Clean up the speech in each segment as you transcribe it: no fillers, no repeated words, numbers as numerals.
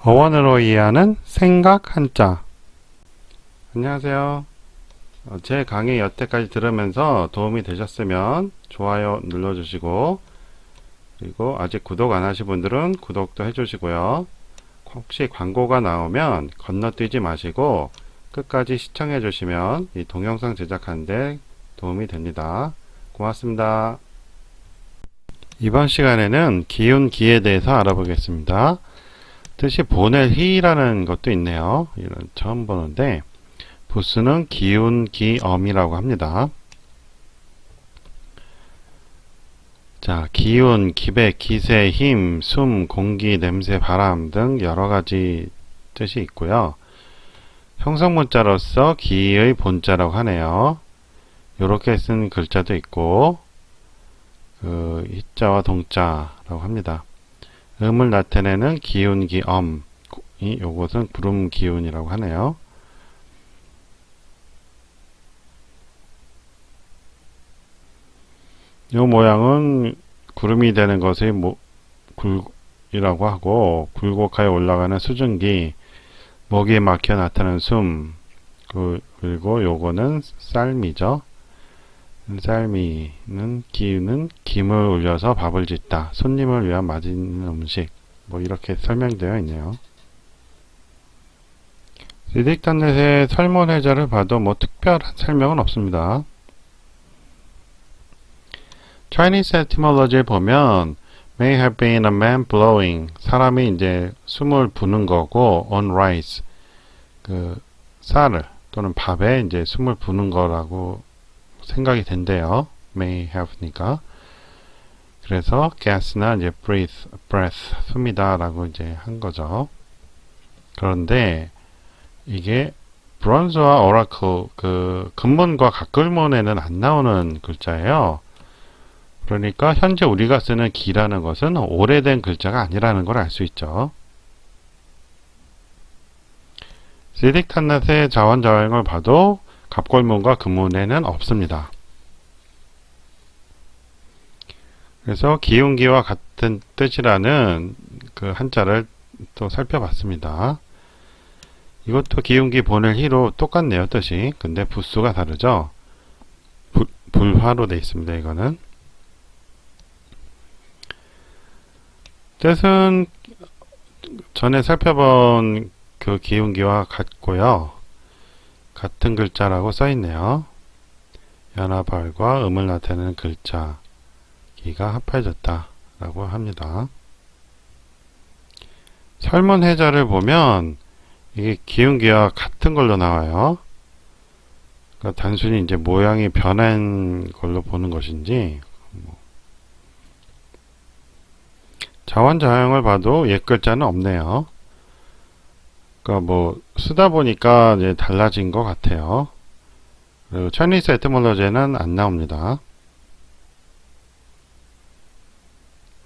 어원으로 이해하는 생각 한자. 안녕하세요. 제 강의 여태까지 들으면서 도움이 되셨으면 좋아요 눌러주시고, 그리고 아직 구독 안 하신 분들은 구독도 해주시고요. 혹시 광고가 나오면 건너뛰지 마시고 끝까지 시청해 주시면 이 동영상 제작하는데 도움이 됩니다. 고맙습니다. 이번 시간에는 기운 기에 대해서 알아보겠습니다. 뜻이 보낼 희라는 것도 있네요. 이런 처음 보는데 부수는 기운 기엄이라고 합니다. 자, 기운, 기백, 기세, 힘, 숨, 공기, 냄새, 바람 등 여러 가지 뜻이 있고요. 형성문자로서 기의 본자라고 하네요. 이렇게 쓴 글자도 있고, 희자와 동자라고 합니다. 음을 나타내는 기운, 기엄, 요것은 구름 기운이라고 하네요. 요 모양은 구름이 되는 것이 굴이라고 하고, 굴곡하여 올라가는 수증기, 목이 막혀 나타나는 숨, 그리고 요거는 쌀미죠. 쌀미는 기는 김을 올려서 밥을 짓다. 손님을 위한 맛있는 음식. 이렇게 설명되어 있네요. 리딕탄넷의 설문회자를 봐도 특별한 설명은 없습니다. Chinese etymology에 보면 may have been a man blowing, 사람이 이제 숨을 부는 거고, on rice, 쌀을 또는 밥에 이제 숨을 부는 거라고 생각이 된대요. may have니까. 그래서 gas나 이제 breath, 숨이다 라고 이제 한 거죠. 그런데 이게 bronze와 oracle, 근문과 각글문에는 안 나오는 글자예요. 그러니까 현재 우리가 쓰는 기라는 것은 오래된 글자가 아니라는 걸 알 수 있죠. 리딕탄낫의 자원자행을 봐도 갑골문과 근문에는 없습니다. 그래서 기운기와 같은 뜻이라는 한자를 또 살펴봤습니다. 이것도 기운기 보낼 희로 똑같네요, 뜻이. 근데 부수가 다르죠. 불화로 되어 있습니다, 이거는. 뜻은 전에 살펴본 기운기와 같고요. 같은 글자라고 써있네요. 연화발과 음을 나타내는 글자, 기가 합해졌다 라고 합니다. 설문해자를 보면 이게 기운기와 같은 걸로 나와요. 그러니까 단순히 이제 모양이 변한 걸로 보는 것인지, 자원자형을 봐도 옛 글자는 없네요. 그러니까 쓰다 보니까 이제 달라진 것 같아요. 그리고 차이니스 에티몰로지에는 안 나옵니다.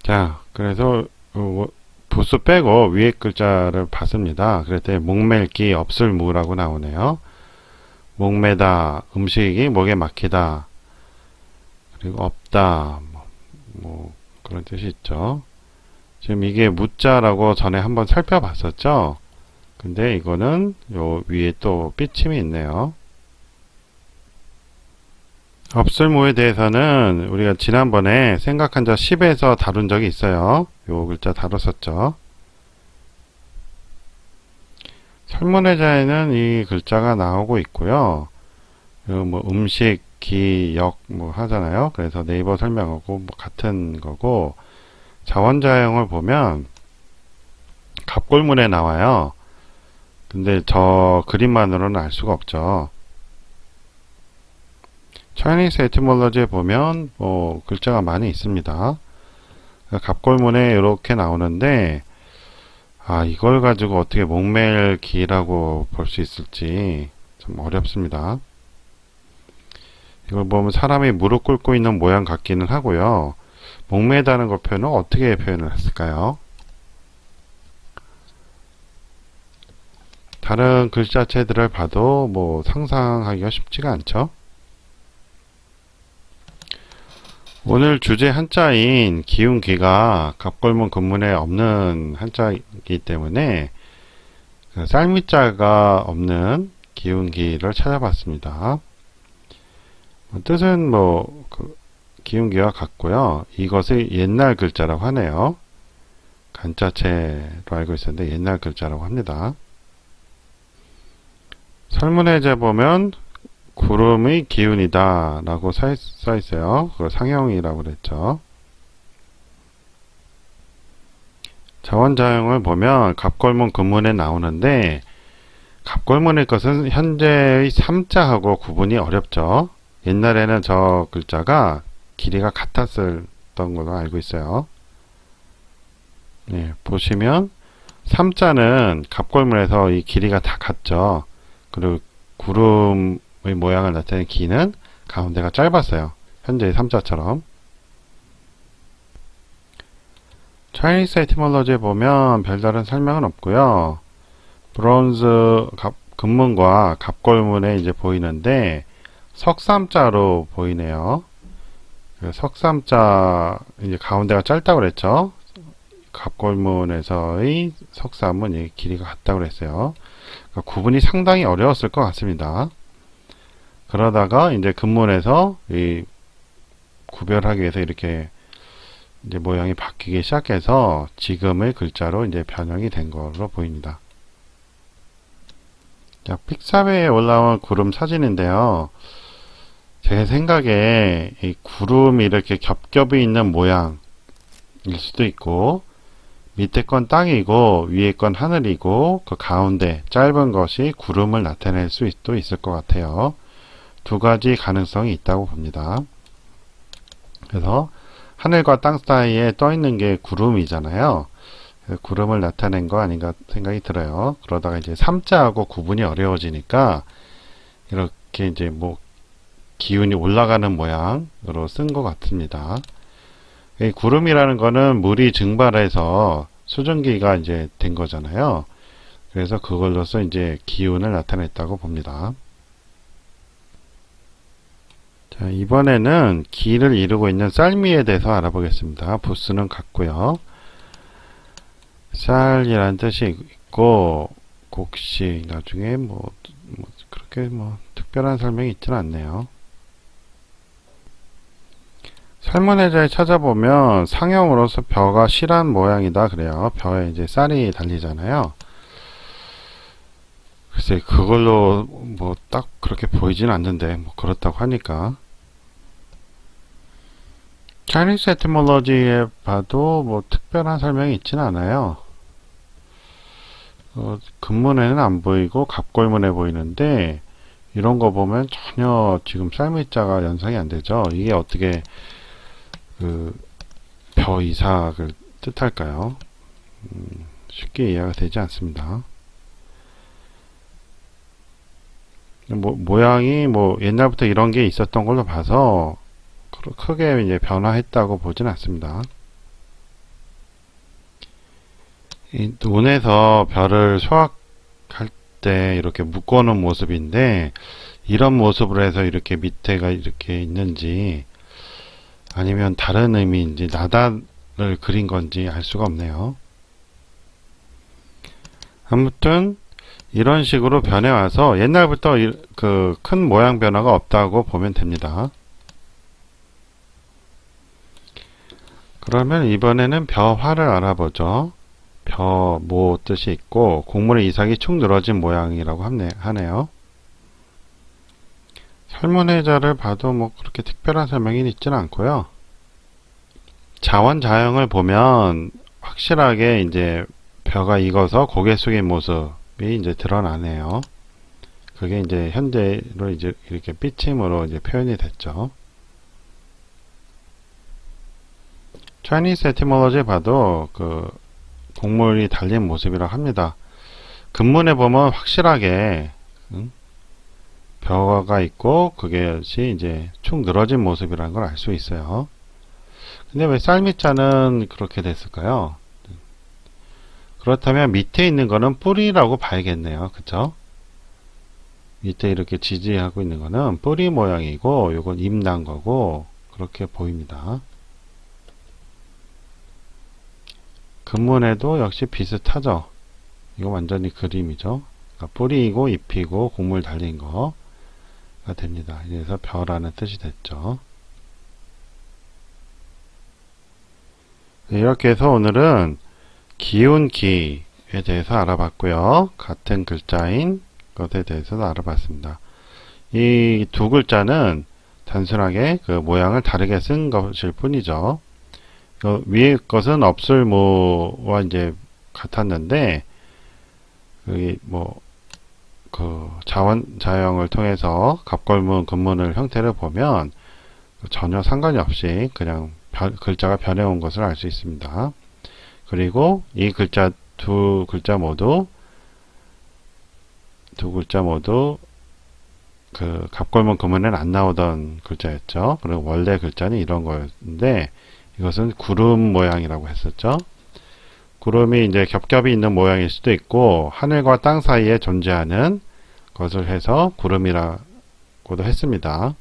자, 그래서 부수 빼고 위에 글자를 봤습니다. 그랬더니 목멜기 없을무라고 나오네요. 목매다, 음식이 목에 막히다, 그리고 없다, 그런 뜻이 있죠. 지금 이게 무자라고 전에 한번 살펴봤었죠. 근데 이거는 요 위에 또 삐침이 있네요. 없을무에 대해서는 우리가 지난번에 생각한자 10에서 다룬 적이 있어요. 요 글자 다뤘었죠. 설문회자에는 이 글자가 나오고 있고요. 음식, 기, 역 하잖아요. 그래서 네이버 설명하고 같은 거고, 자원자형을 보면 갑골문에 나와요. 근데 저 그림만으로는 알 수가 없죠. 차이니스 에티몰로지에 보면 글자가 많이 있습니다. 갑골문에 이렇게 나오는데, 이걸 가지고 어떻게 목멜기라고 볼 수 있을지 좀 어렵습니다. 이걸 보면 사람이 무릎 꿇고 있는 모양 같기는 하고요. 목매다는 것 표현은 어떻게 표현을 했을까요? 다른 글자체들을 봐도 상상하기가 쉽지가 않죠. 오늘 주제 한자인 기운기가 갑골문 근문에 없는 한자이기 때문에 쌀미자가 없는 기운기를 찾아봤습니다. 뜻은 기운기와 같고요. 이것을 옛날 글자라고 하네요. 간자체로 알고 있었는데 옛날 글자라고 합니다. 설문해제 보면 구름의 기운이다 라고 써 있어요. 그걸 상형이라고 그랬죠. 자원자형을 보면 갑골문 근문에 나오는데 갑골문의 것은 현재의 3자하고 구분이 어렵죠. 옛날에는 저 글자가 길이가 같았던 걸로 알고 있어요. 네, 보시면 3자는 갑골문에서 이 길이가 다 같죠. 그리고 구름의 모양을 나타내는 기는 가운데가 짧았어요. 현재의 3자처럼. 차이니스 에티몰로지에 보면 별다른 설명은 없고요. 브론즈 근문과 갑골문에 이제 보이는데 석삼자로 보이네요. 석삼자 이제 가운데가 짧다고 그랬죠. 갑골문에서의 석삼은 길이가 같다고 그랬어요. 그러니까 구분이 상당히 어려웠을 것 같습니다. 그러다가 이제 근문에서 이 구별하기 위해서 이렇게 이제 모양이 바뀌기 시작해서 지금의 글자로 이제 변형이 된 걸로 보입니다. 자, 픽사베에 올라온 구름 사진인데요. 제 생각에 이 구름이 이렇게 겹겹이 있는 모양일 수도 있고, 밑에 건 땅이고 위에 건 하늘이고 그 가운데 짧은 것이 구름을 나타낼 수도 있을 것 같아요. 두 가지 가능성이 있다고 봅니다. 그래서 하늘과 땅 사이에 떠 있는 게 구름이잖아요. 구름을 나타낸 거 아닌가 생각이 들어요. 그러다가 이제 3자하고 구분이 어려워지니까 이렇게 이제 기운이 올라가는 모양으로 쓴 것 같습니다. 이 구름이라는 거는 물이 증발해서 수증기가 이제 된 거잖아요. 그래서 그걸로서 이제 기운을 나타냈다고 봅니다. 자, 이번에는 기를 이루고 있는 쌀미에 대해서 알아보겠습니다. 부스는 같고요. 쌀이라는 뜻이 있고 곡식 나중에 그렇게 특별한 설명이 있지는 않네요. 설문해자에 찾아보면 상형으로서 벼가 실한 모양이다 그래요. 벼에 이제 쌀이 달리잖아요. 글쎄 그걸로 딱 그렇게 보이진 않는데 그렇다고 하니까. 차이니스 에티몰로지에 봐도 특별한 설명이 있지는 않아요. 근문에는 안 보이고 갑골문에 보이는데 이런 거 보면 전혀 지금 쌀미자가 연상이 안 되죠. 이게 어떻게 벼 이삭을 뜻할까요? 쉽게 이해가 되지 않습니다. 모양이 옛날부터 이런 게 있었던 걸로 봐서 크게 이제 변화했다고 보진 않습니다. 이 눈에서 별을 수확할 때 이렇게 묶어놓은 모습인데 이런 모습으로 해서 이렇게 밑에가 이렇게 있는지 아니면 다른 의미인지 나단을 그린 건지 알 수가 없네요. 아무튼 이런 식으로 변해와서 옛날부터 그 큰 모양 변화가 없다고 보면 됩니다. 그러면 이번에는 벼화를 알아보죠. 모 뜻이 있고 곡물의 이삭이 축 늘어진 모양이라고 하네요. 설문해자를 봐도 그렇게 특별한 설명이 있지는 않고요. 자원자형을 보면 확실하게 이제 벼가 익어서 고개 숙인 모습이 이제 드러나네요. 그게 이제 현재로 이제 이렇게 삐침으로 이제 표현이 됐죠. 차이니스 에티몰로지에 봐도 그 곡물이 달린 모습이라고 합니다. 근문에 보면 확실하게 벼가 있고 그것이 이제 축 늘어진 모습이라는 걸 알 수 있어요. 근데 왜 쌀미자는 그렇게 됐을까요? 그렇다면 밑에 있는 거는 뿌리라고 봐야겠네요. 그쵸? 밑에 이렇게 지지하고 있는 거는 뿌리 모양이고 요건 잎 난 거고 그렇게 보입니다. 근문에도 역시 비슷하죠. 이거 완전히 그림이죠. 그러니까 뿌리이고 잎이고 곡물 달린 거가 됩니다. 그래서 벼라는 뜻이 됐죠. 이렇게 해서 오늘은 기운기에 대해서 알아봤고요. 같은 글자인 것에 대해서도 알아봤습니다. 이 두 글자는 단순하게 그 모양을 다르게 쓴 것일 뿐이죠. 위에 것은 없을모와 이제 같았는데, 자형을 통해서 갑골문, 근문을 형태를 보면 전혀 상관이 없이 그냥 글자가 변해온 것을 알 수 있습니다. 그리고 이 두 글자 모두 그 갑골문 근문에는 안 나오던 글자였죠. 그리고 원래 글자는 이런 거였는데 이것은 구름 모양이라고 했었죠. 구름이 이제 겹겹이 있는 모양일 수도 있고 하늘과 땅 사이에 존재하는 것을 해서 구름이라고도 했습니다.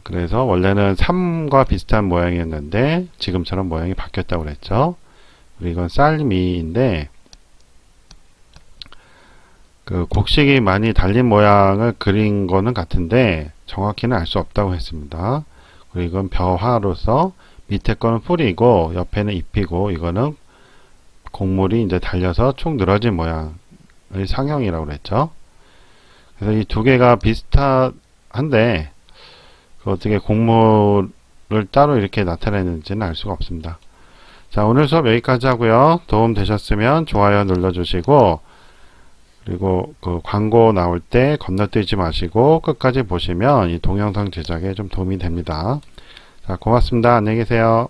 그래서 원래는 삼과 비슷한 모양이었는데 지금처럼 모양이 바뀌었다고 그랬죠. 그리고 이건 쌀미인데 그 곡식이 많이 달린 모양을 그린 거는 같은데 정확히는 알 수 없다고 했습니다. 그리고 이건 벼화로서 밑에 거는 뿌리고 옆에는 잎이고 이거는 곡물이 이제 달려서 쭉 늘어진 모양의 상형이라고 그랬죠. 그래서 이 두 개가 비슷한데 어떻게 곡물을 따로 이렇게 나타내는지는 알 수가 없습니다. 자, 오늘 수업 여기까지 하고요. 도움 되셨으면 좋아요 눌러주시고 그리고 그 광고 나올 때 건너뛰지 마시고 끝까지 보시면 이 동영상 제작에 좀 도움이 됩니다. 자, 고맙습니다. 안녕히 계세요.